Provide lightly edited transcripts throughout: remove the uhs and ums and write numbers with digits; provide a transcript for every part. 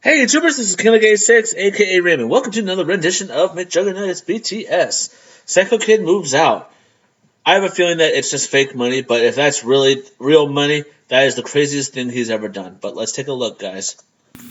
Hey YouTubers, this is climax, aka Raymond. Welcome to another rendition of Mcjuggernuggets BTS. Psycho Kid moves out. I have a feeling that it's just fake money, but if that's really real money, that is the craziest thing he's ever done. But let's take a look, guys.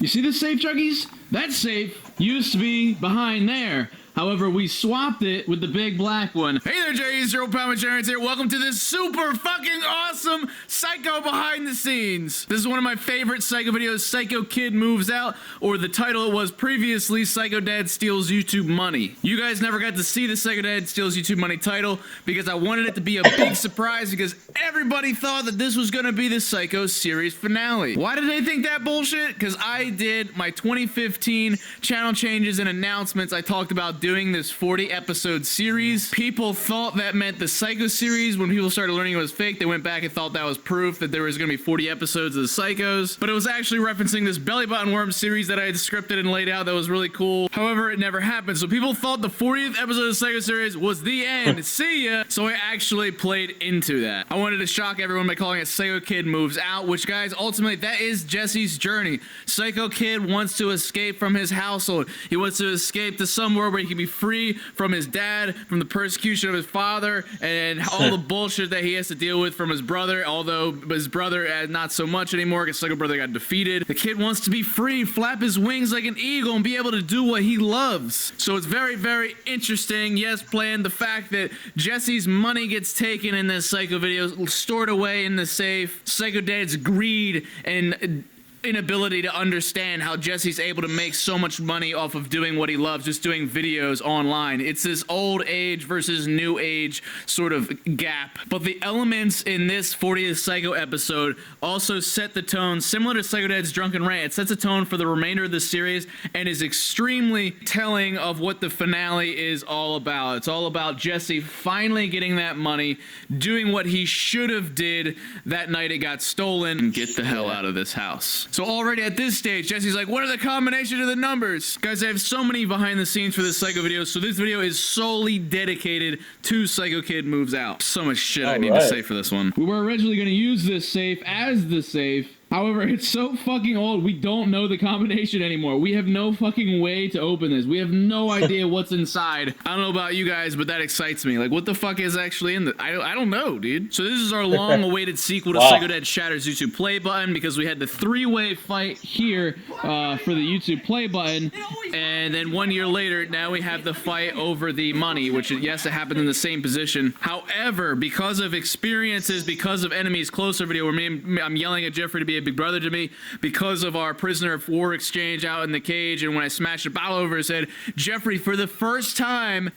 You see this safe, Juggies? That safe used to be behind there. However, we swapped it with the big black one. Hey there, Juggies, your old pal Mcjuggernuggets here. Welcome to this super fucking awesome Psycho behind the scenes. This is one of my favorite Psycho videos, Psycho Kid Moves Out, or the title was previously Psycho Dad Steals YouTube Money. You guys never got to see the Psycho Dad Steals YouTube Money title because I wanted it to be a big surprise because everybody thought that this was gonna be the Psycho series finale. Why did they think that bullshit? Because I did my 2015 channel changes and announcements. I talked about doing this 40 episode series. People thought that meant the Psycho series. When people started learning it was fake, they went back and thought that was proof that there was going to be 40 episodes of the Psychos. But it was actually referencing this belly button worm series that I had scripted and laid out that was really cool. However, it never happened. So people thought the 40th episode of the Psycho series was the end. See ya. So I actually played into that. I wanted to shock everyone by calling it Psycho Kid Moves Out, which, guys, ultimately that is Jesse's journey. Psycho Kid wants to escape from his household. He wants to escape to somewhere where he can be free from his dad, from the persecution of his father, and all the bullshit that he has to deal with from his brother, although his brother not so much anymore because Psycho Brother got defeated. The kid wants to be free, flap his wings like an eagle, and be able to do what he loves. So it's very, very interesting. Yes, playing the fact that Jesse's money gets taken in this Psycho video, stored away in the safe. Psycho Dad's greed and inability to understand how Jesse's able to make so much money off of doing what he loves, just doing videos online. It's this old age versus new age sort of gap. But the elements in this 40th Psycho episode also set the tone, similar to Psycho Dad's Drunken Rant. It sets a tone for the remainder of the series and is extremely telling of what the finale is all about. It's all about Jesse finally getting that money, doing what he should have did that night it got stolen, and get the hell out of this house. So already at this stage, Jesse's like, what are the combination of the numbers? Guys, I have so many behind the scenes for this Psycho video, so this video is solely dedicated to Psycho Kid Moves Out. So much shit I need to say for this one. We were originally going to use this safe as the safe. However, it's so fucking old, we don't know the combination anymore. We have no fucking way to open this. We have no idea what's inside. I don't know about you guys, but that excites me. Like, what the fuck is actually in the... I don't know, dude. So this is our long-awaited sequel to Psycho Dad Shatters YouTube play button, because we had the three-way fight here for the YouTube play button, and then 1 year later, now we have the fight over the money, which, yes, it happened in the same position. However, because of experiences, because of Enemies Closer video, where I'm yelling at Jeffrey to be a big brother to me, because of our prisoner of war exchange out in the cage, and when I smashed a bottle over his head, Jeffrey, for the first time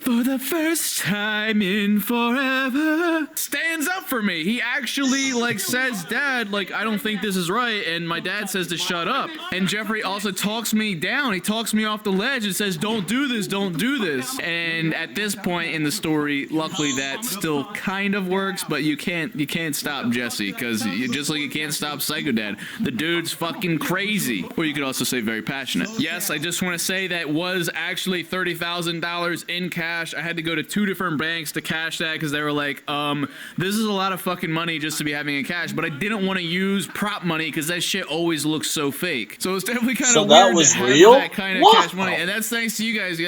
in forever, stands up for me. He actually, like, says, Dad, like, I don't think this is right, and my dad says to shut up. And Jeffrey also talks me down. He talks me off the ledge and says, don't do this, don't do this. And at this point in the story, luckily that still kind of works, but you can't stop Jesse, because just like you can't stop Psycho Dad. The dude's fucking crazy. Or you could also say very passionate. Yes, I just want to say that was actually $30,000 in cash. I had to go to 2 different banks to cash that because they were like, this is a lot of fucking money just to be having in cash, but I didn't want to use prop money because that shit always looks so fake. So it's definitely kind of weird to have that kind of cash money. And that's thanks to you guys.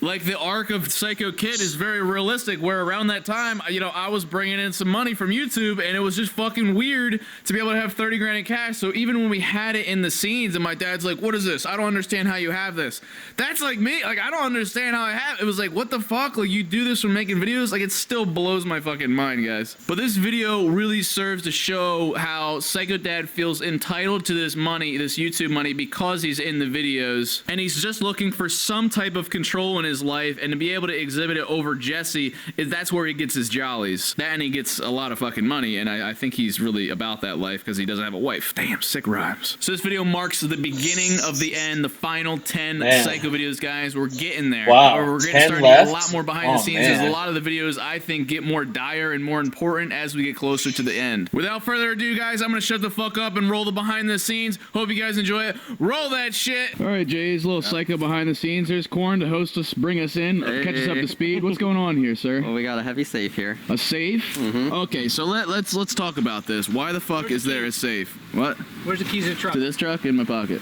Like the arc of Psycho Kid is very realistic, where around that time, you know, I was bringing in some money from YouTube, and it was just fucking weird to be able to have 30 grand in cash. So even when we had it in the scenes and my dad's like, what is this? I don't understand how you have this. That's like me. Like, I don't understand how I have it. It was like, what the fuck? Like, you do this when making videos? Like, it still blows my fucking mind, guys. But this video really serves to show how Psycho Dad feels entitled to this money, this YouTube money, because he's in the videos. And he's just looking for some type of control in his life, and to be able to exhibit it over Jesse, that's where he gets his jollies. That, and he gets a lot of fucking money, and I think he's really about that life because he doesn't have a wife. Damn, sick rhymes. So this video marks the beginning of the end, the final 10 Psycho videos, guys. We're getting there. Wow, we're getting starting to get a lot more behind the scenes, as a lot of the videos, I think, get more dire and more important as we get closer to the end. Without further ado, guys, I'm gonna shut the fuck up and roll the behind the scenes. Hope you guys enjoy it. Roll that shit. All right, Jay's little Psycho behind the scenes. There's Corn to host us, bring us in, catch us up to speed. What's going on here, sir? Well, we got a heavy safe here. A safe? Okay, so let's talk about this. Why the fuck is there a safe? What? Where's the keys to the truck? To this truck in my pocket.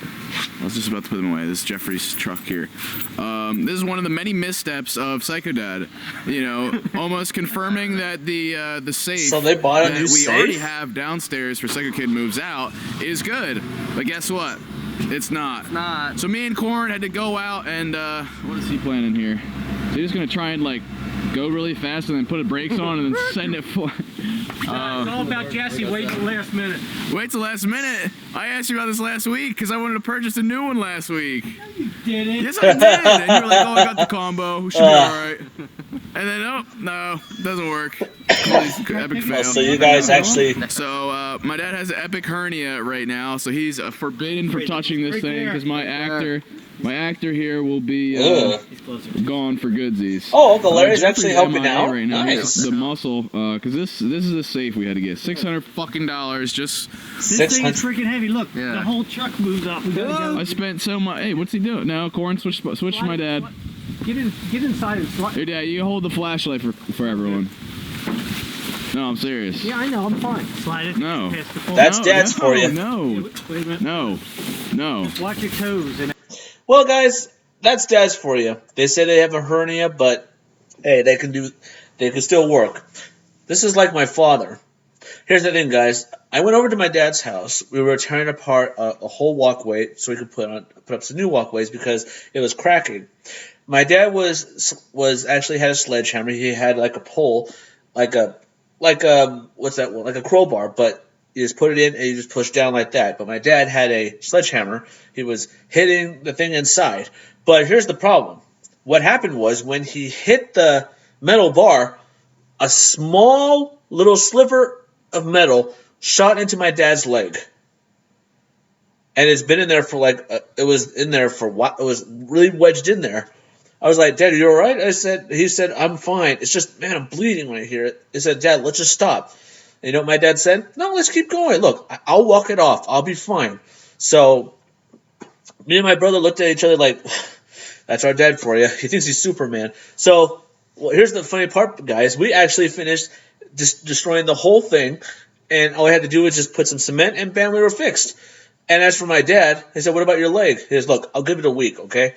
I was just about to put them away. This is Jeffrey's truck here. This is one of the many missteps of Psycho Dad. You know, almost confirming that the safe So they bought a new that we safe? already have downstairs for Psycho Kid Moves Out is good. But guess what? It's not. It's not. So me and Corn had to go out and what is he planning here? So he's gonna try and like go really fast and then put the brakes on and then send it for. It's all about Jesse. Wait till the last minute. Wait till last minute. I asked you about this last week because I wanted to purchase a new one last week. You did it. Yes, I did. And you were like, "Oh, I got the combo. We should be all right." And then, oh no, doesn't work. Epic fail. So you guys actually. So my dad has an epic hernia right now, so he's forbidden from touching this thing because my actor here will be gone for goodsies. Oh, Uncle Larry's Jeffrey's actually helping MIA out. right now. Nice. The muscle, because this is a safe we had to get. $600 fucking just. This thing is freaking heavy. Look, the whole truck moves up. We gotta go. I spent so much. Hey, what's he doing? No, Corn, switch to my dad. Get inside and slide. Here, Dad, you hold the flashlight for everyone. No, I'm serious. Yeah, I know. I'm fine. Slide it. No. That's Dad's for you. No. Wait a minute. No. Watch your toes. And Well, guys, that's Dad's for you. They say they have a hernia, but hey, they can still work. This is like my father. Here's the thing, guys. I went over to my dad's house. We were tearing apart a whole walkway so we could put up some new walkways because it was cracking. My dad was actually had a sledgehammer. He had like a pole, like a what's that one? Like a crowbar, but you just put it in and you just push down like that. But my dad had a sledgehammer. He was hitting the thing inside. But here's the problem. What happened was when he hit the metal bar, a small little sliver of metal shot into my dad's leg. And it's been in there for it was in there for what? It was really wedged in there. I was like, Dad, are you all right? He said, I'm fine. It's just, man, I'm bleeding when I hear it. He said, Dad, let's just stop. And you know what my dad said? No, let's keep going. Look, I'll walk it off. I'll be fine. So me and my brother looked at each other like, that's our dad for you. He thinks he's Superman. So here's the funny part, guys. We actually finished destroying the whole thing, and all I had to do was just put some cement, and bam, we were fixed. And as for my dad, he said, what about your leg? He says, look, I'll give it a week, okay?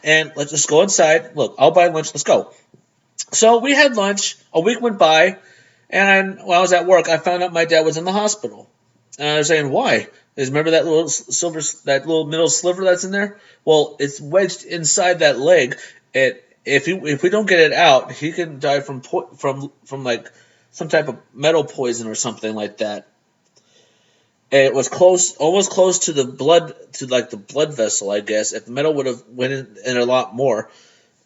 And let's just go inside. Look, I'll buy lunch. Let's go. So we had lunch. A week went by, and while I was at work, I found out my dad was in the hospital. And I was saying, why? Because remember that little middle sliver that's in there? Well, it's wedged inside that leg. If we don't get it out, he can die from like some type of metal poison or something like that. And it was almost close to the blood vessel, I guess. If the metal would have went in a lot more,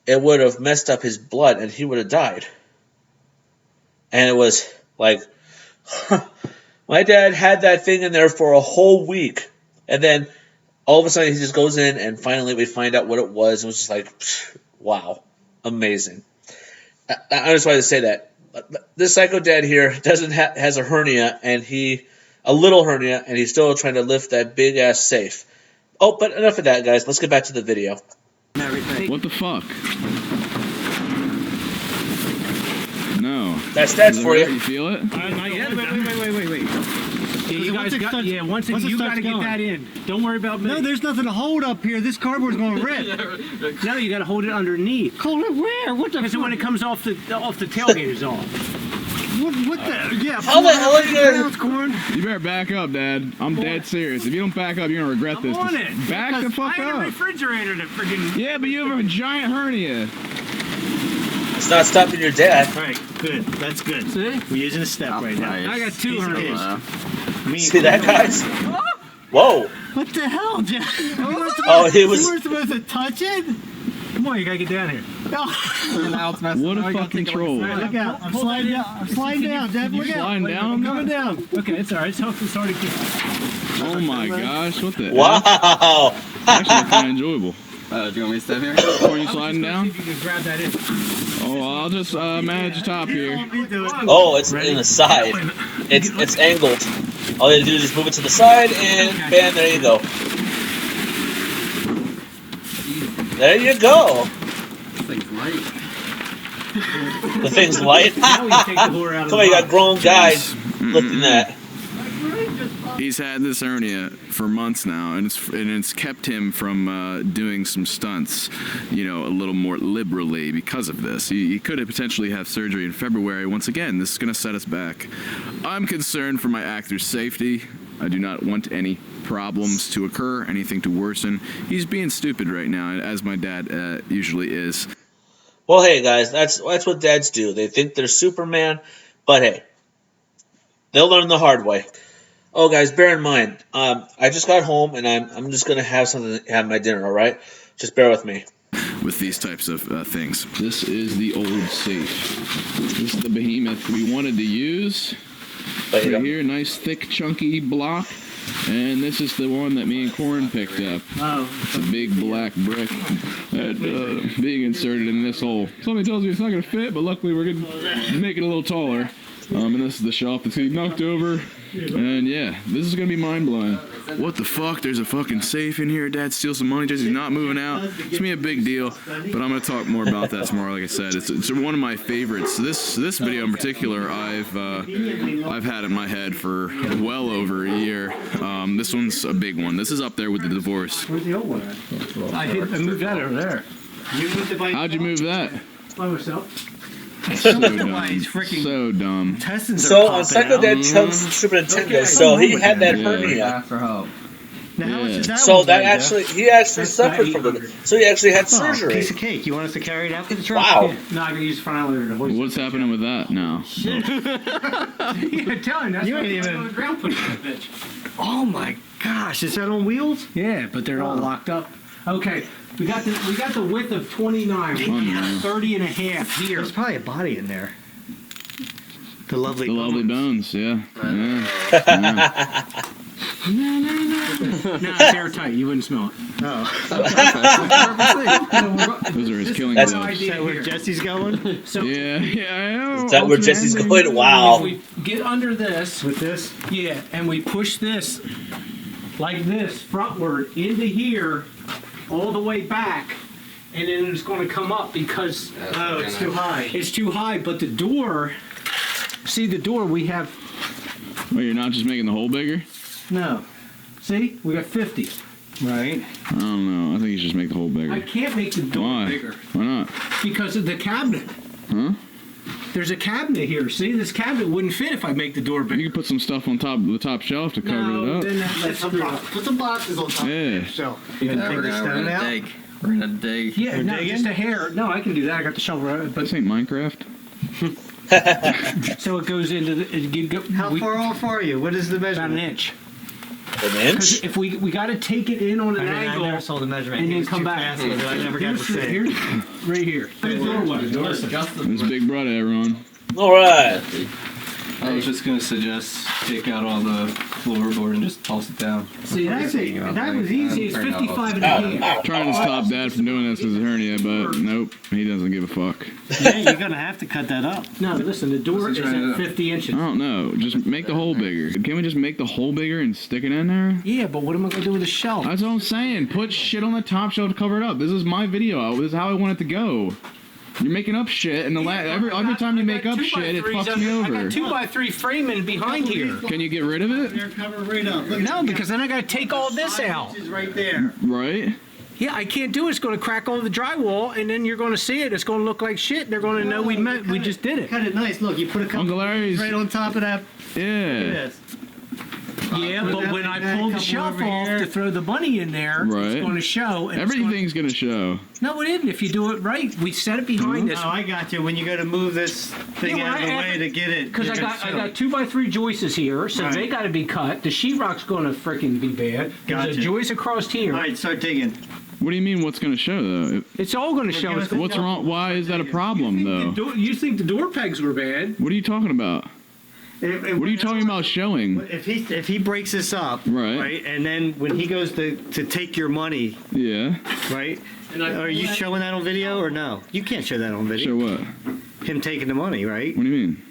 it would have messed up his blood and he would have died. And it was like, my dad had that thing in there for a whole week. And then all of a sudden he just goes in and finally we find out what it was. It was just like, wow, amazing. I just wanted to say that. This psycho dad here has a hernia a little hernia, and he's still trying to lift that big ass safe. Oh, but enough of that, guys. Let's get back to the video. What the fuck? No. That's for you. You feel it? not yet. Wait. Yeah, you guys got. Yeah, once you got to get that in. Don't worry about me. No, there's nothing to hold up here. This cardboard's going to rip. No, you got to hold it underneath. Hold it where? What the? Because when it comes off the tailgate is off. What the? Yeah. How the hell are you Corn? You better back up, Dad. I'm dead serious. If you don't back up, you're gonna regret this. I'm on it. Back the fuck I had a up. refrigerator that friggin'. Yeah, but you have a giant hernia. It's not stopping your dad. All right, good. That's good. See? We're using a step right now. I got two hernias. See that, guys? Whoa. What the hell, Jeff? Oh, he was. You were supposed to touch it? Come on, you gotta get down here. What a fucking troll. Look out. I'm sliding down. I'm sliding down, Dad. Look out. Sliding down? I'm coming down. Okay, it's alright. It's hard to keep. Oh my gosh, what the Wow. Actually, kind of enjoyable. Do you want me to step here? Are you sliding down? See if you can grab that in. Oh, I'll just manage the top here. Oh, it's in the side. It's angled. All you have to do is just move it to the side, and bam, there you go. There you go. Thing's light. The thing's light. Now we take the whore out of Come on, you got grown guys Mm-mm. lifting that. He's had this hernia for months now, and it's kept him from doing some stunts, a little more liberally because of this. He could have potentially have surgery in February. Once again, this is going to set us back. I'm concerned for my actor's safety. I do not want any problems to occur, anything to worsen. He's being stupid right now, as my dad usually is. Well, hey guys, that's what dads do. They think they're Superman, but hey, they'll learn the hard way. Oh, guys, bear in mind, I just got home and I'm just gonna have something to have my dinner. All right, just bear with me. With these types of things. This is the old safe. This is the behemoth we wanted to use. Right here, nice thick chunky block. And this is the one that me and Corin picked up. Oh. It's a big black brick that being inserted in this hole. Somebody tells me it's not going to fit, but luckily we're going to make it a little taller. And this is the shelf that's going to be knocked over. And yeah, this is going to be mind-blowing. What the fuck? There's a fucking safe in here. Dad steals some money. He's not moving out. It's going to be a big deal. But I'm going to talk more about that tomorrow, like I said. It's one of my favorites. This video in particular, I've had in my head for well over a year. This one's a big one. This is up there with the divorce. Where's the old one at? I moved that over there. You moved it by How'd you move that? by myself. So dumb. So dumb. So on Psycho Dad Chunk's Super Nintendo, so he had that hernia. Ask for help. Now, how much is that So one that weigh, actually, Jeff? he actually That's suffered about from it. 800. So he actually had Oh, surgery. piece of cake. You want us to carry it out to the truck? Wow. No, I'm gonna use the front elevator to hoist What's happening with that now? Yeah, tell him that's you ain't even on the ground putting that bitch. Oh my gosh, is that on wheels? Yeah, but they're all locked up. Okay, we got the width of 29. We got 30 and a half here. There's probably a body in there. The lovely bones, yeah. No, it's airtight. You wouldn't smell it. Oh. Those are his killing That's- gloves. Is that where Jesse's going? So Yeah, I know. Is that where Jesse's going? Wow. we get under this. With this? Yeah, and we push this like this frontward into here all the way back. And then it's going to come up because it's too high. It's too high, but the door, see the door we have, Well, you're not just making the hole bigger? no. See, we got 50. Right. I don't know. I think you should just make the hole bigger. I can't make the door Why? bigger Why not? because of the cabinet. Huh? There's a cabinet here. See, this cabinet wouldn't fit if I make the door bigger. You can put some stuff on top of the top shelf to cover it up. Then that's screwed up. Put some boxes on top Yeah. of the shelf. You Yeah, gonna we're take the gonna stone out? dig. We're gonna dig. Yeah, We're no, digging? just a hair. No, I can do that. I got the shovel, but This ain't Minecraft. so it goes into the. How far off are you? What is the About an measurement? inch. An Because inch? if we got to take it in on an I angle never saw the measurement. and He then was come too back. fast with it. I never got to say. Here, right here. The doorway. This big brother, everyone. All right. I was just gonna suggest take out all the floorboard and just toss it down. See, that was easy. It's 55 and a half. Trying to stop Dad from doing this with his hernia, but nope, he doesn't give a fuck. Yeah, you're gonna have to cut that up. No, listen, the door is at 50 inches. I don't know. Just make the hole bigger. Can't we just make the hole bigger and stick it in there? Yeah, but what am I going to do with the shelf? That's what I'm saying. Put shit on the top shelf to cover it up. This is my video. This is how I want it to go. You're making up shit, and every time you make up shit, it fucks me I over. got 2x3 framing behind here. Can you get rid of it? They're covered right up. Look, No, because then I got to take all this out. Is right there. Right? Yeah, I can't do it. It's going to crack all the drywall, and then you're going to see it. It's going to look like shit. They're going to know we just did it. Cut it nice. Look, you put a couple Uncle Larry's. right on top of that. Yeah. Yes. Yeah, Put but that when like I that, pull the couple shelf over off here. to throw the bunny in there, Right. it's going to show. And Everything's gonna show. No, it isn't. If you do it right, we set it behind this. Oh, I got you. When you go to move this thing Yeah, out of the well, way to get it. Because you're I gonna got show. 2x3 joists here, so Right. they got to be cut. The sheetrock's going to freaking be bad. There's Gotcha. a joist across here. All right, start digging. What do you mean? What's gonna show though? It's all going to show. give It's us a- What's wrong? Why is that a problem though? You think the door pegs were bad? What are you talking about? What are you talking about showing? If he breaks this up, Right. and then when he goes to take your money, Yeah. right? Are you showing that on video or no? You can't show that on video. Show what? Him taking the money, right? What do you mean?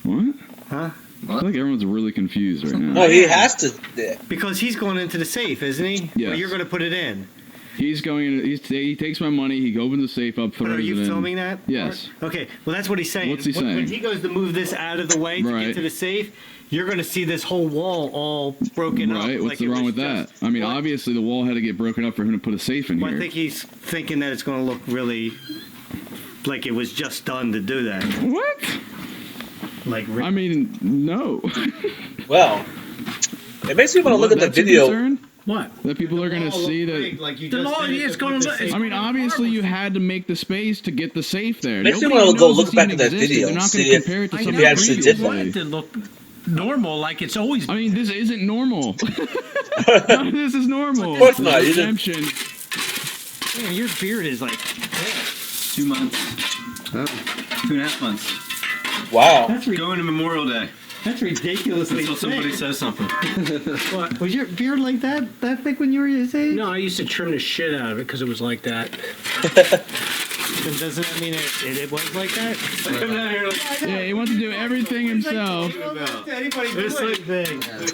What? Huh? I feel like everyone's really confused right now. No, he has to. Because he's going into the safe, isn't he? Yes. Well, you're going to put it in. He's going. He takes my money. He opens the safe up. But are you filming that? Yes. Okay. Well, that's what he's saying. What's he saying? When he goes to move this out of the way to get to the safe, you're going to see this whole wall all broken up. Right. What's wrong with that? I mean, obviously the wall had to get broken up for him to put a safe in here. I think he's thinking that it's going to look really like it was just done to do that. What? Like. I mean, no. Well, it makes me want to look at the video. What? That people are going to see that. Like you the law is going to. I mean, obviously you had to make the space to get the safe there. Makes me want to go look back at that video and see if he actually did one. To look normal, like it's always. I mean, this isn't normal. None of this is normal. Of course not. Redemption. Man, your beard is like 2 months. Oh. 2.5 months. Wow. That's going to Memorial Day. That's ridiculously Until somebody says something. What? Was your beard like that thick when you were his age? No, I used to trim the shit out of it because it was like that. Then doesn't that mean it was like that? Yeah, he wants to do everything himself. Anybody do anything. I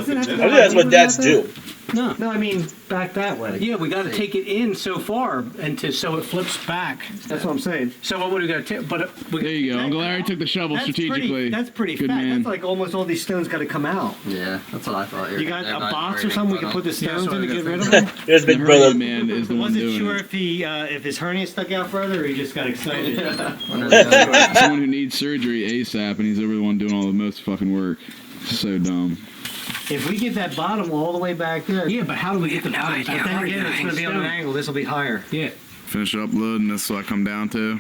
think that's what dads do. No, I mean back that way. Yeah, we got to take it in so far and so it flips back. That's what I'm saying. So what would we got to take? But there you go. Uncle Larry took the shovel strategically. That's pretty Good fat. man. That's like almost all these stones got to come out. Yeah, that's what I thought. You got a box or something we can put the stones in to get rid of them? Here's Big The Brother. hernia man is the one Wasn't doing sure it. if he if his hernia stuck out further or he just got excited. Someone who needs surgery ASAP, and he's over the one doing all the most fucking work. So dumb. If we get that bottom all the way back there, yeah, but how do we get the bottom back? then again, it's going to be on an angle. This will be higher. Yeah. Finish uploading. This is what I come down to.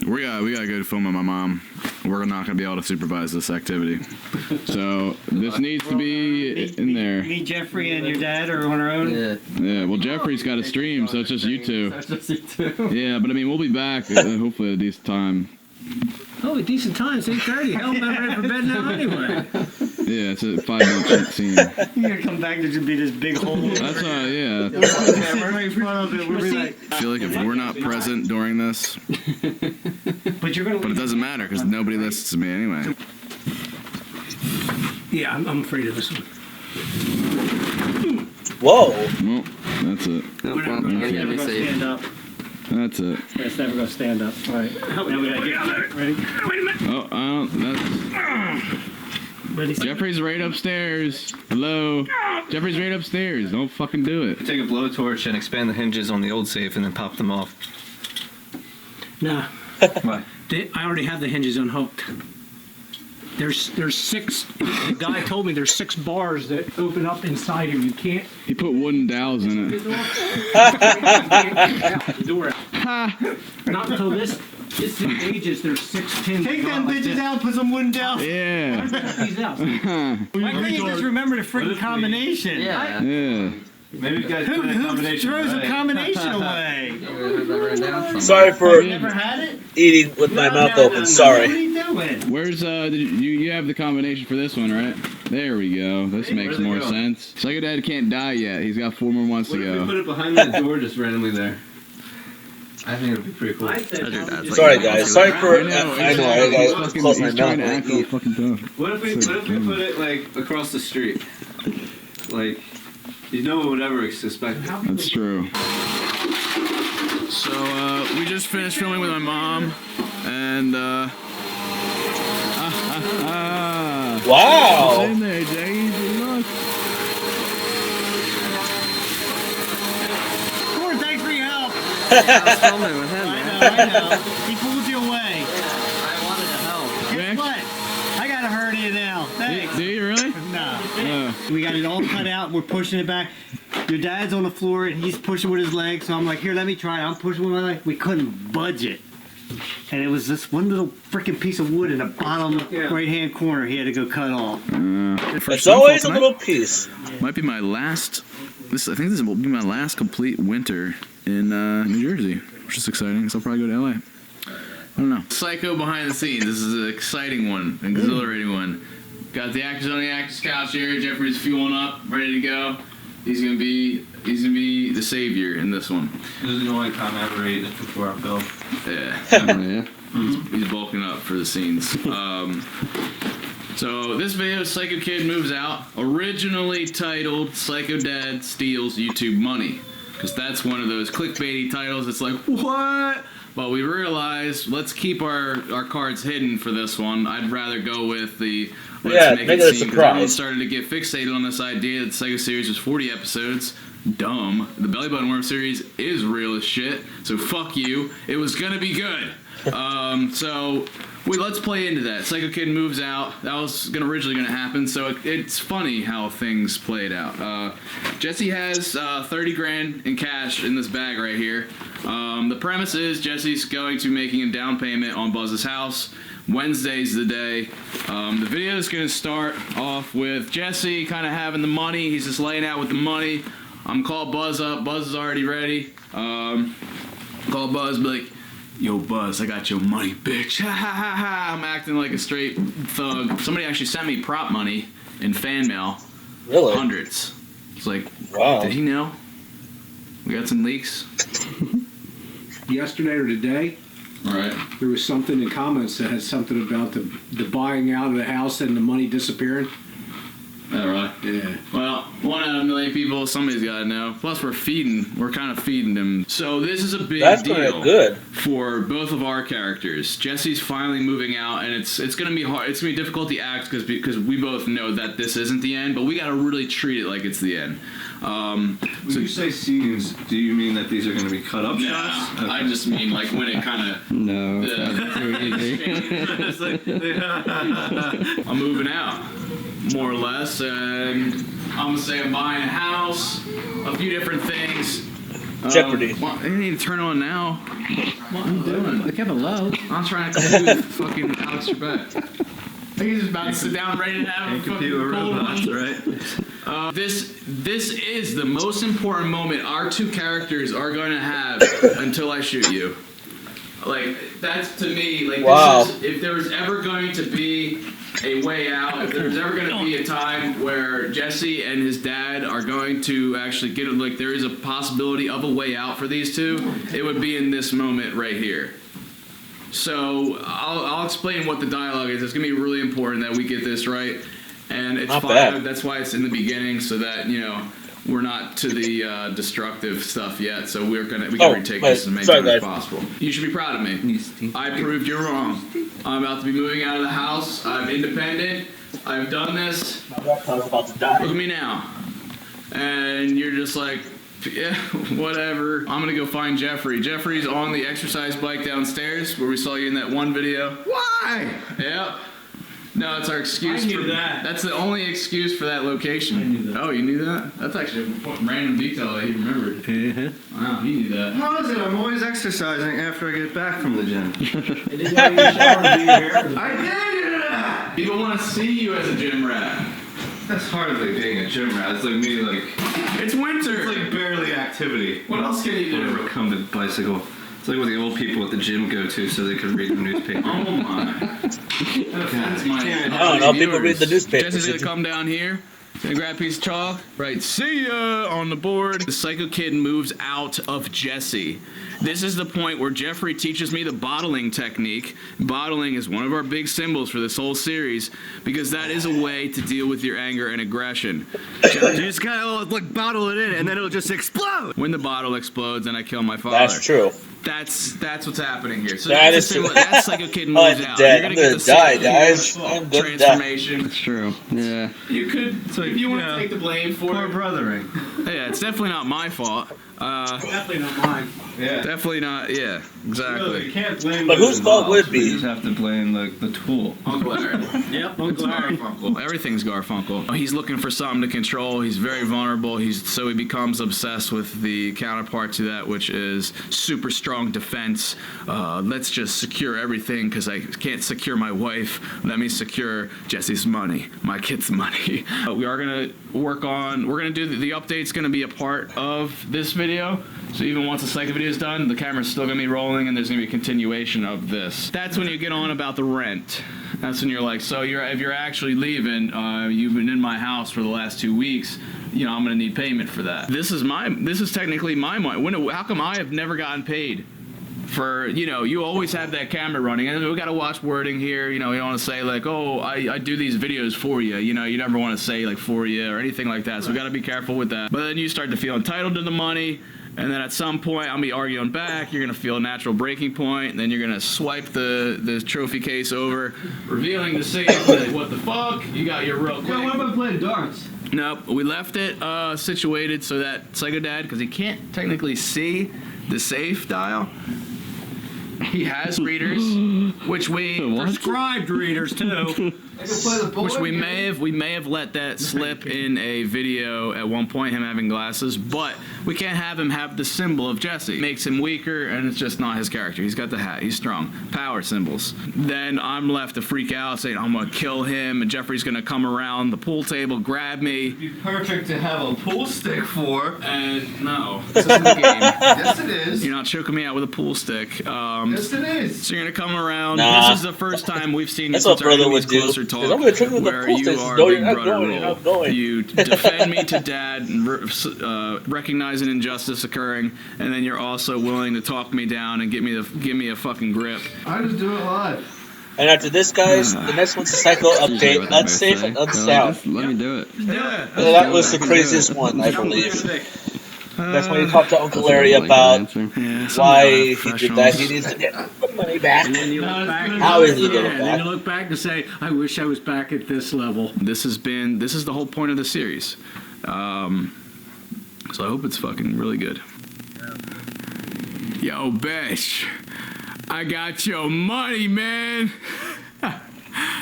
We gotta go film with my mom. We're not gonna be able to supervise this activity, so this needs to be in there. Me, Jeffrey, and your dad are on our own. Yeah. Well, Jeffrey's got a stream, so it's just you two. Yeah, but I mean, we'll be back hopefully at a decent time. Oh, a decent time. It's 8:30. Hell, I'm ready for bed now anyway. Yeah, it's a 5-minute scene. You're gonna come back. There's gonna be this big hole. That's yeah. Right in front of it. We'll be like, I feel like if we're not present during this, but you're gonna. but it doesn't matter because nobody listens to me anyway. Yeah, I'm afraid of this one. Whoa. Well, that's it. It's never gonna stand up. That's it. It's never gonna stand up. All right. Now we gotta get ready. Wait a minute. Oh, that's. Ready. Jeffrey's right upstairs. Hello. Jeffrey's right upstairs. Don't fucking do it. Take a blowtorch and expand the hinges on the old safe and then pop them off. Nah. Why? I already have the hinges unhooked. There's 6. The guy told me there's 6 bars that open up inside him. You can't. He put wooden dowels in it. The door out. Ha! Not until this ages. There's 6 pins. Take them bitches out. Put some wooden down. Yeah. These out. Why can't you just remember the freaking combination? Yeah. Yeah. Maybe you guys Who put a combination throws a away. combination away? Sorry for Never had it? eating with my mouth open. What Sorry. are you doing? Where's you have the combination for this one, right? There we go. This makes where's it more go? sense. Psycho Dad can't die yet. He's got 4 more months What to if we go. put it behind that door just randomly there? I think it would be pretty cool. Sorry, guys. Sorry for. I know. I gotta close my He's trying to mouth. act all fucking tough. What if we put it like across the street? Like, you no one would ever suspect it. That's true. So we just finished filming with my mom, and Wow. It's in there, James. Look. Corey, thanks for your help. I I know. He pulled you away. wanted to help. Guess what? I got a hernia now. Thanks. Do you really? No. We got it all cut out and we're pushing it back. Your dad's on the floor and he's pushing with his leg, so I'm like, here, let me try it. I'm pushing with my leg. We couldn't budge it. And it was this one little freaking piece of wood in the bottom right-hand corner he had to go cut off. It's always a little piece. Might be my last. I think this will be my last complete winter in New Jersey, which is exciting. So I'll probably go to LA. I don't know. Psycho behind the scenes. This is an exciting one, an exhilarating one. Got the actors on the actors couch here. Jeffrey's fueling up, ready to go. He's gonna be the savior in this one. This is the only time I ever ate before I fell. Yeah. He's bulking up for the scenes. So this video, Psycho Kid Moves Out, originally titled Psycho Dad Steals YouTube Money. Because that's one of those clickbaity titles. It's like, what? But we realized, let's keep our cards hidden for this one. I'd rather go with the let's make it seem, because everyone started to get fixated on this idea that the Psycho series was 40 episodes. Dumb. The Belly Button Worm series is real as shit, so fuck you. It was gonna be good. So let's play into that. Psycho Kid Moves Out. That was originally gonna happen, so it's funny how things played out. Jesse has 30 grand in cash in this bag right here. The premise is Jesse's going to making a down payment on Buzz's house. Wednesday's the day. The video is going to start off with Jesse kind of having the money. He's just laying out with the money. I'm call Buzz up. Buzz is already ready. Call Buzz, be like, yo, Buzz, I got your money, bitch. Ha ha ha ha. I'm acting like a straight thug. Somebody actually sent me prop money in fan mail. Really? Hundreds. It's like, wow. Did he know? We got some leaks. Yesterday or today, Right. there was something in comments that had something about the buying out of the house and the money disappearing. Yeah, right. Yeah. Well, 1 out of a million people, somebody's got to know. Plus, we're kind of feeding them. So this is a big deal good. for both of our characters. Jesse's finally moving out, and it's going to be hard. It's going to be difficult to act because we both know that this isn't the end, but we got to really treat it like it's the end. When you say scenes, do you mean that these are going to be cut up No, shots? Okay. I just mean like when it kind of. No. It's I'm moving out, more or less, and I'm gonna say I'm buying a house, a few different things. Jeopardy. Well, I need to turn on now. What am I doing? I kept it low. I'm trying to compete with fucking Alex Trebek. I think he's just about to sit down, ready to have a fucking Computer cold robots, one. right? This is the most important moment our two characters are going to have until I shoot you. Like, that's to me, like, wow. This is, if there was ever going to be a way out, if there's ever going to be a time where Jesse and his dad are going to actually get it, like, there is a possibility of a way out for these two, it would be in this moment right here. So, I'll explain what the dialogue is. It's going to be really important that we get this right. And it's Not fine. bad. That's why it's in the beginning, so that, you know, we're not to the destructive stuff yet. So we can retake this and make it as possible. You should be proud of me. I proved you wrong. I'm about to be moving out of the house. I'm independent. I've done this. I was about to die. Look at me now. And you're just like, yeah, whatever. I'm gonna go find Jeffrey. Jeffrey's on the exercise bike downstairs where we saw you in that one video. Why? Yep. No, it's our excuse. I knew that. That's the only excuse for that location. I knew that. Oh, you knew that? That's actually a random detail that he remembered. Wow, he knew that. How is it? I'm always exercising after I get back from the gym. And then you shower and do your hair. I did it! People want to see you as a gym rat. That's hardly being a gym rat. It's like me, like, It's winter. it's like barely activity. What else can you do? On a recumbent bicycle. It's like what the old people at the gym go to so they can read the newspaper. Oh my. That's my I don't know, people read the newspapers. Jesse's gonna come down here. Gonna grab a piece of chalk. Right, see ya on the board. The Psycho Kid moves out of Jesse. This is the point where Jeffrey teaches me the bottling technique. Bottling is one of our big symbols for this whole series because that is a way to deal with your anger and aggression. You just gotta like bottle it in and then it'll just explode. When the bottle explodes and I kill my father. That's true. That's what's happening here. So That that's is the symbol. true. That's Psycho Kid moves I'm out. dead. You're I'm gonna gonna get the die, same guys. I'm gonna die. transformation. It's true. Yeah. You could, if you want to take the blame for Poor it. brothering. Yeah, it's definitely not my fault. Definitely not mine. Yeah. Definitely not. Yeah, Really, exactly. you can't blame But those whose fault would it involved. be? You just have to blame the tool. Uncle Aaron. Yep, It's Garfunkel. Everything's Garfunkel. He's looking for something to control. He's very vulnerable. So he becomes obsessed with the counterpart to that, which is super strong defense. Let's just secure everything because I can't secure my wife. Let me secure Jesse's money, my kid's money. We are gonna we're gonna do the update's gonna be a part of this video. So even once the Psycho video is done, the camera's still gonna be rolling and there's gonna be a continuation of this. That's when you get on about the rent. That's when you're like, so if you're actually leaving, you've been in my house for the last 2 weeks, you know, I'm gonna need payment for that. This is technically my money. How come I have never gotten paid for, you know, you always have that camera running, and we got to watch wording here. You know, you don't want to say like, oh, I do these videos for you. You know, you never want to say like for you or anything like that. So we got to be careful with that. But then you start to feel entitled to the money. And then at some point, I'll be arguing back. You're gonna feel a natural breaking point. And then you're gonna swipe the trophy case over, revealing the safe. Like, what the fuck? You got your real quick. Yo, what about playing darts? Nope. We left it situated so that Psycho Dad, because he can't technically see the safe dial. He has readers, which we Prescribed readers too. which we may have let that slip in a video at one point, him having glasses, but we can't have him have the symbol of Jesse. It makes him weaker, and it's just not his character. He's got the hat. He's strong. Power symbols. Then I'm left to freak out, saying I'm gonna kill him, and Jeffrey's gonna come around the pool table, grab me. It'd be perfect to have a pool stick for. And no, this isn't a game. Yes, it is. You're not choking me out with a pool stick. Yes, it is. So you're gonna come around. Nah. This is the first time we've seen you That's since what our brother enemies would do. closer talk, I'm gonna trick him with the where pool you sticks. are No, Big you're not Brother going, role. you're not going. You defend me to Dad, and recognize an injustice occurring, and then you're also willing to talk me down and give me a fucking grip. I just do it live. And after this, guys, the next one's a cycle update, unsafe and unsound. Let me do it. Yeah. That was the craziest one, I believe. That's when you talked to Uncle Larry about why he did that. He needs to get the money back. And then you look back. How is he getting And back? then you look back and say, I wish I was back at this level. This is the whole point of the series. So I hope it's fucking really good. Yo, bitch. I got your money, man.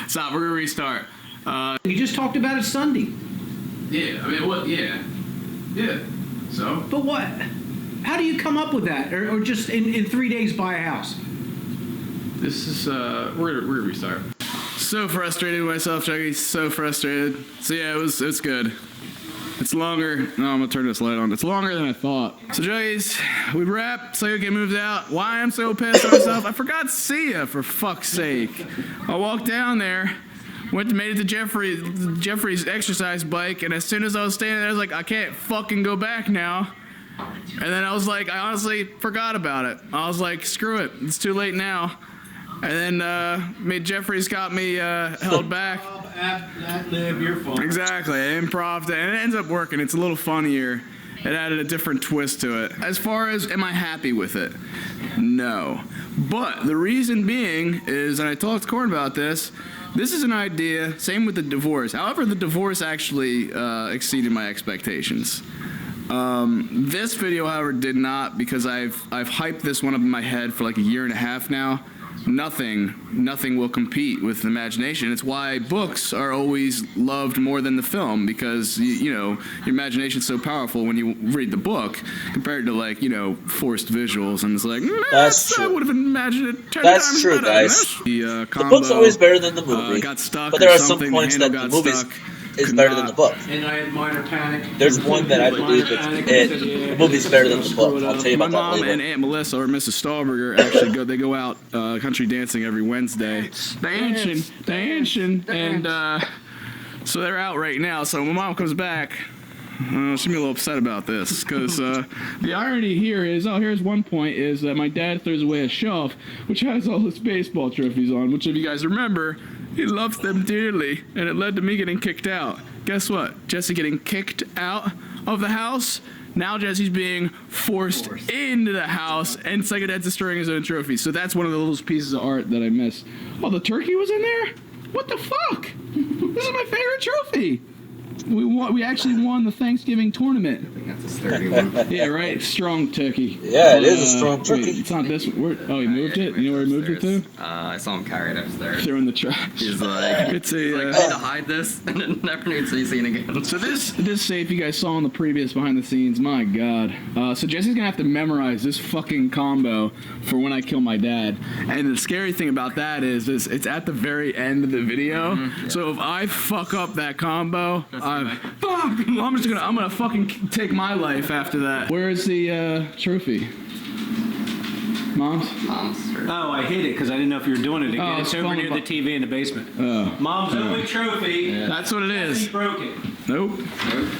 Stop, we're gonna restart. You just talked about it Sunday. Yeah, I mean, what? Yeah. Yeah. So? But what? How do you come up with that? Or just in 3 days buy a house? This is, we're gonna restart. So frustrated with myself, Chucky. So frustrated. So yeah, it's good. It's longer. No, I'm gonna turn this light on. It's longer than I thought. So, Juggies, we wrap. Psycho Kid moves out. Why I'm so pissed at myself? I forgot to see ya, for fuck's sake. I walked down there, made it to Jeffrey's exercise bike, and as soon as I was standing there, I was like, I can't fucking go back now. And then I was like, I honestly forgot about it. I was like, screw it. It's too late now. And then Jeffrey's got me held back. Live your fun. Exactly, I improv it, and it ends up working. It's a little funnier. It added a different twist to it. As far as, am I happy with it? No. But the reason being is, and I talked to Corn about this is an idea, same with the divorce. However, the divorce actually exceeded my expectations. This video, however, did not, because I've hyped this one up in my head for like a year and a half now. Nothing will compete with imagination. It's why books are always loved more than the film, because you know, your imagination's so powerful when you read the book compared to, like, you know, forced visuals, and it's like, That's true. I would have imagined it 10 That's times true, better. guys. The The book's always better than the movie, got stuck, but there or are some something, points the that the handle got movie stuck. is Could better not- than the book. And I had minor panic. There's one that I believe the movie's better than the book. I'll tell you My about that mom later. and Aunt Melissa, or Mrs. Stahlberger, actually go out country dancing every Wednesday. Dancing, and so they're out right now. So when Mom comes back, she's gonna be a little upset about this, because the irony here is, here's one point, is that my dad throws away a shelf which has all his baseball trophies on, which, if you guys remember, he loves them dearly, and it led to me getting kicked out. Guess what? Jesse getting kicked out of the house. Now Jesse's being forced into the house, and Psycho Dad's destroying his own trophies. So that's one of the little pieces of art that I miss. Oh, the turkey was in there? What the fuck? This is my favorite trophy. We actually won the Thanksgiving tournament. I think that's a sturdy one. Yeah, right. Strong turkey. Yeah, it is a strong turkey. Wait, it's not this one. He moved it? You know where he moved it to? I saw him carry it upstairs. Throw in the trash. He's like, It's a. I need to hide this, and then never need to be seen again. So this safe you guys saw in the previous behind the scenes, my god. So Jesse's gonna have to memorize this fucking combo for when I kill my dad. And the scary thing about that is it's at the very end of the video. Mm-hmm. So if I fuck up that combo, fuck! I'm gonna fucking take my life after that. Where is the trophy? Mom's? Oh, I hid it because I didn't know if you were doing it again. Oh, It's it's over falling near the apart. TV in the basement. Oh. Mom's only trophy. That's what it He is. broke it. Nope.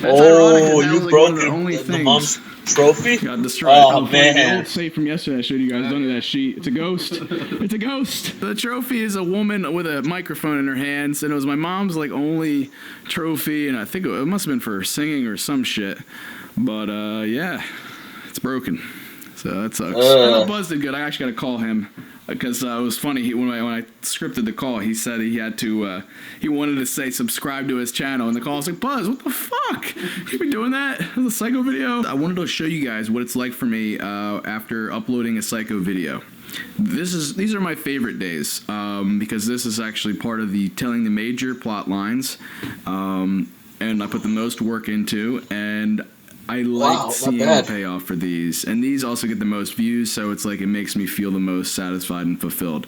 That's ironic, 'cause Oh, that you was, like, broke one of the only the things. mom's trophy? Got destroyed. Oh, funny, the man. old safe from yesterday I showed you guys under that sheet. It's a ghost. It's a ghost. The trophy is a woman with a microphone in her hands, and it was my mom's like only trophy, and I think it must have been for singing or some shit. But yeah, it's broken. So that sucks. And Buzz did good. I actually got to call him because it was funny. When I scripted the call, he said he had to. He wanted to say subscribe to his channel, and the call was like, Buzz, what the fuck? You been doing that? It was a Psycho video. I wanted to show you guys what it's like for me after uploading a Psycho video. These are my favorite days because this is actually part of the telling the major plot lines, and I put the most work into, and I like seeing the payoff for these, and these also get the most views, so it's like it makes me feel the most satisfied and fulfilled.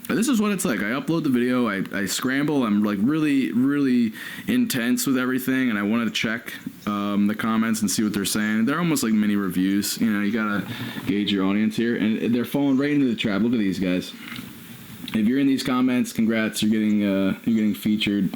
This is what it's like. I upload the video, I scramble, I'm like really intense with everything, and I wanted to check the comments and see what they're saying. They're almost like mini reviews, you know. You gotta gauge your audience here, and they're falling right into the trap. Look at these guys. If you're in these comments, congrats, you're getting featured.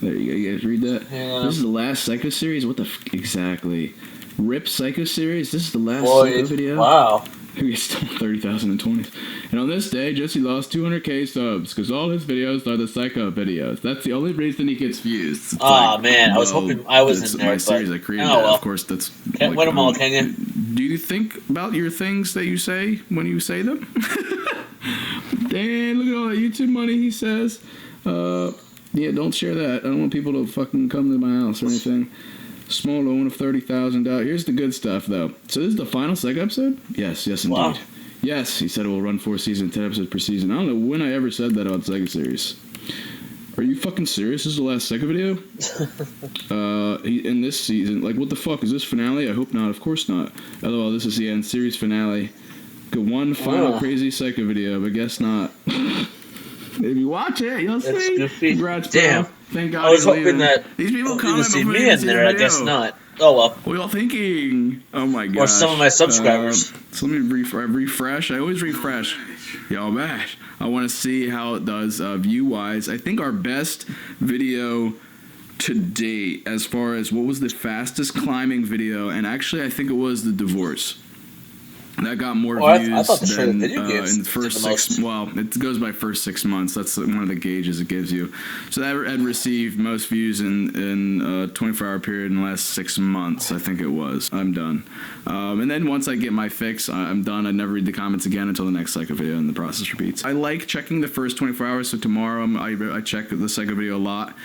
There you go. You guys read that? Yeah. This is the last Psycho series? What the exactly? RIP Psycho series? This is the last Psycho video? Wow. Maybe it's still 30,000 and 20. And on this day, Jesse lost 200k subs because all his videos are the Psycho videos. That's the only reason he gets views. Man, I was hoping I was in there. My series I created. Well. Of course, that's. Can't win them all, can you? Do you think about your things that you say when you say them? Damn, look at all that YouTube money he says. Yeah, don't share that. I don't want people to fucking come to my house or anything. Small loan of $30,000. Here's the good stuff, though. So this is the final Psycho episode? Yes, indeed. Wow. Yes, he said it will run 4 seasons, 10 episodes per season. I don't know when I ever said that on Psycho series. Are you fucking serious? This is the last Psycho video? In this season, like, what the fuck? Is this finale? I hope not. Of course not. LOL, this is the end. Series finale. Got one final crazy Psycho video, but guess not. If you watch it, you'll see. Goofy. Congrats, damn. bro. Thank God. I was hoping that these people you comment would see before me they in see there. the I guess video. not. Oh well. What are y'all thinking? Oh my god. Or some of my subscribers. So let me refresh. I always refresh. Y'all bad. I want to see how it does view wise. I think our best video to date, as far as what was the fastest climbing video, and actually I think it was the divorce. That got more views I thought the than video games in the first Well, it goes by first 6 months. That's one of the gauges it gives you. So that had received most views in a 24-hour period in the last 6 months. I think it was. I'm done. And then once I get my fix, I'm done. I never read the comments again until the next Psycho video, and the process repeats. I like checking the first 24 hours. So tomorrow I check the Psycho video a lot.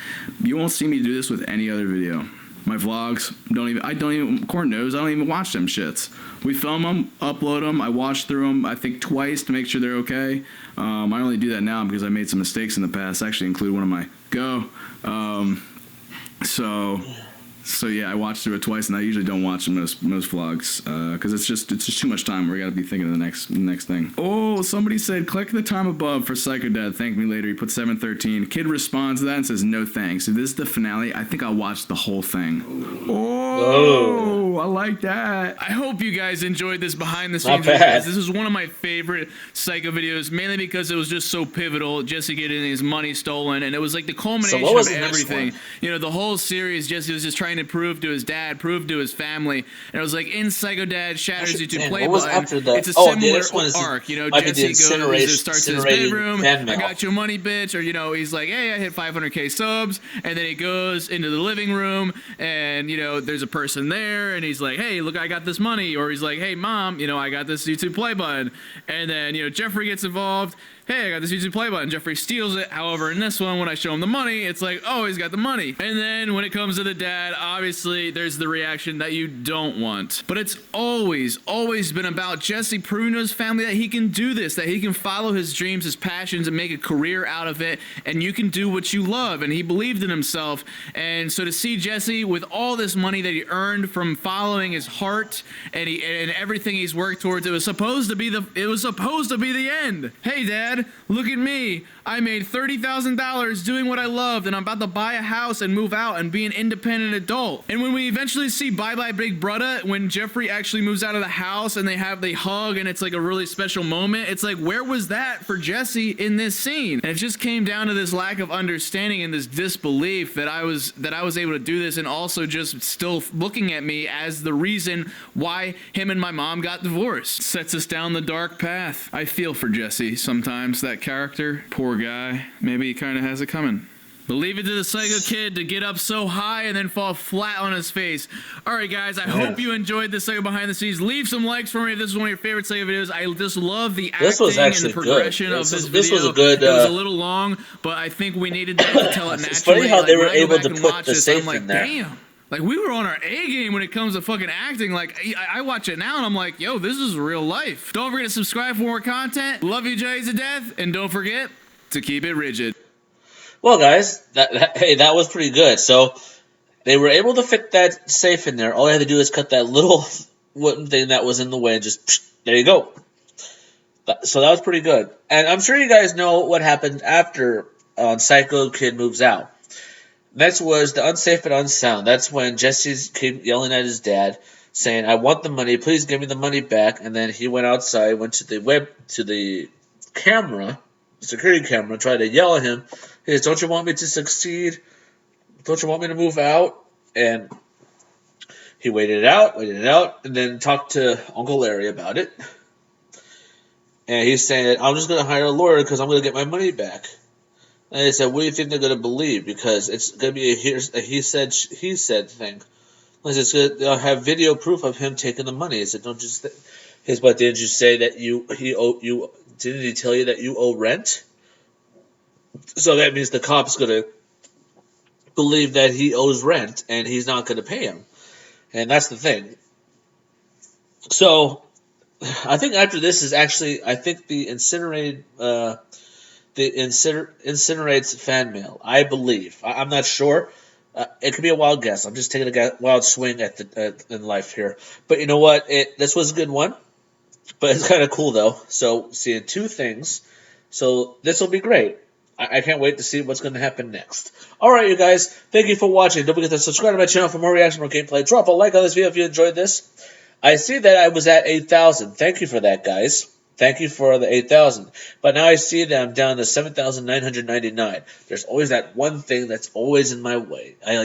You won't see me do this with any other video. My vlogs I don't even Court knows I don't even watch them shits. We film them, upload them, I watch through them, I think twice to make sure they're okay. I only do that now because I made some mistakes in the past. I actually include one of my So yeah, I watched through it twice, and I usually don't watch most vlogs because it's just too much time. We got to be thinking of the next thing. Oh, somebody said click the time above for Psycho Dad. Thank me later. He put 7:13. Kid responds to that and says no thanks. If this is the finale, I think I'll watch the whole thing. Oh, I like that. I hope you guys enjoyed this behind the scenes video. This is one of my favorite Psycho videos, mainly because it was just so pivotal. Jesse getting his money stolen, and it was like the culmination of everything. You know, the whole series. Jesse was just trying to prove to his dad, prove to his family, and it was like in Psycho Dad shatters YouTube play button. It's a similar arc, you know. Jesse goes, starts in his bedroom. I got your money, bitch, or you know, he's like, hey, I hit 500k subs, and then he goes into the living room, and you know, there's a person there, and he's like, hey, look, I got this money, or he's like, hey, mom, you know, I got this YouTube play button, and then you know, Jeffrey gets involved. Hey, I got this YouTube play button. Jeffrey steals it. However, in this one, when I show him the money, it's like, oh, he's got the money. And then when it comes to the dad, obviously, there's the reaction that you don't want. But it's always been about Jesse proving to his family that he can do this, that he can follow his dreams, his passions, and make a career out of it, and you can do what you love. And he believed in himself. And so to see Jesse with all this money that he earned from following his heart and everything he's worked towards, it was supposed to be the end. Hey, Dad. Look at me. I made $30,000 doing what I loved, and I'm about to buy a house and move out and be an independent adult. And when we eventually see Bye Bye Big Brother, when Jeffrey actually moves out of the house and they hug and it's like a really special moment, it's like, where was that for Jesse in this scene? And it just came down to this lack of understanding and this disbelief that I was able to do this, and also just still looking at me as the reason why him and my mom got divorced. Sets us down the dark path. I feel for Jesse sometimes, that character. Poor guy. Maybe he kind of has it coming. But leave it to the psycho kid to get up so high and then fall flat on his face. All right, guys, I hope you enjoyed this Psycho Behind the Scenes. Leave some likes for me if this is one of your favorite Psycho videos. I just love the acting and the progression of this video. This was a good... it was a little long, but I think we needed that to tell it naturally. It's funny how they were able to put the safe in in there. Damn. Like, we were on our A game when it comes to fucking acting. Like, I watch it now and I'm like, yo, this is real life. Don't forget to subscribe for more content. Love you, Jays, to death. And don't forget to keep it rigid. Well, guys, that was pretty good. So they were able to fit that safe in there. All I had to do is cut that little wooden thing that was in the way and just, there you go. So that was pretty good. And I'm sure you guys know what happened after Psycho Kid moves out. Next was the unsafe and unsound. That's when Jesse's kept yelling at his dad, saying, "I want the money. Please give me the money back." And then he went outside, went to the camera, security camera, tried to yell at him. He says, "Don't you want me to succeed? Don't you want me to move out?" And he waited it out, and then talked to Uncle Larry about it. And he's saying, "I'm just going to hire a lawyer because I'm going to get my money back." And they said, "What do you think they're going to believe? Because it's going to be a he said, she said thing. They'll have video proof of him taking the money." He said, "Don't just." But didn't you say that didn't he tell you that you owe rent? So that means the cop's going to believe that he owes rent and he's not going to pay him. And that's the thing. So I think after this is actually, I think the incinerates fan mail. I believe. I'm not sure. It could be a wild guess. I'm just taking a wild swing in life here. But you know what? This was a good one. But it's kind of cool though. So seeing two things. So this will be great. I can't wait to see what's going to happen next. Alright, you guys. Thank you for watching. Don't forget to subscribe to my channel for more reaction, more gameplay. Drop a like on this video if you enjoyed this. I see that I was at 8,000. Thank you for that, guys. Thank you for the 8,000. But now I see that I'm down to 7,999. There's always that one thing that's always in my way. I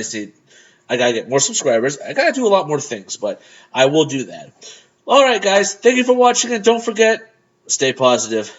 gotta get more subscribers. I gotta do a lot more things, but I will do that. Alright, guys. Thank you for watching, and don't forget, stay positive.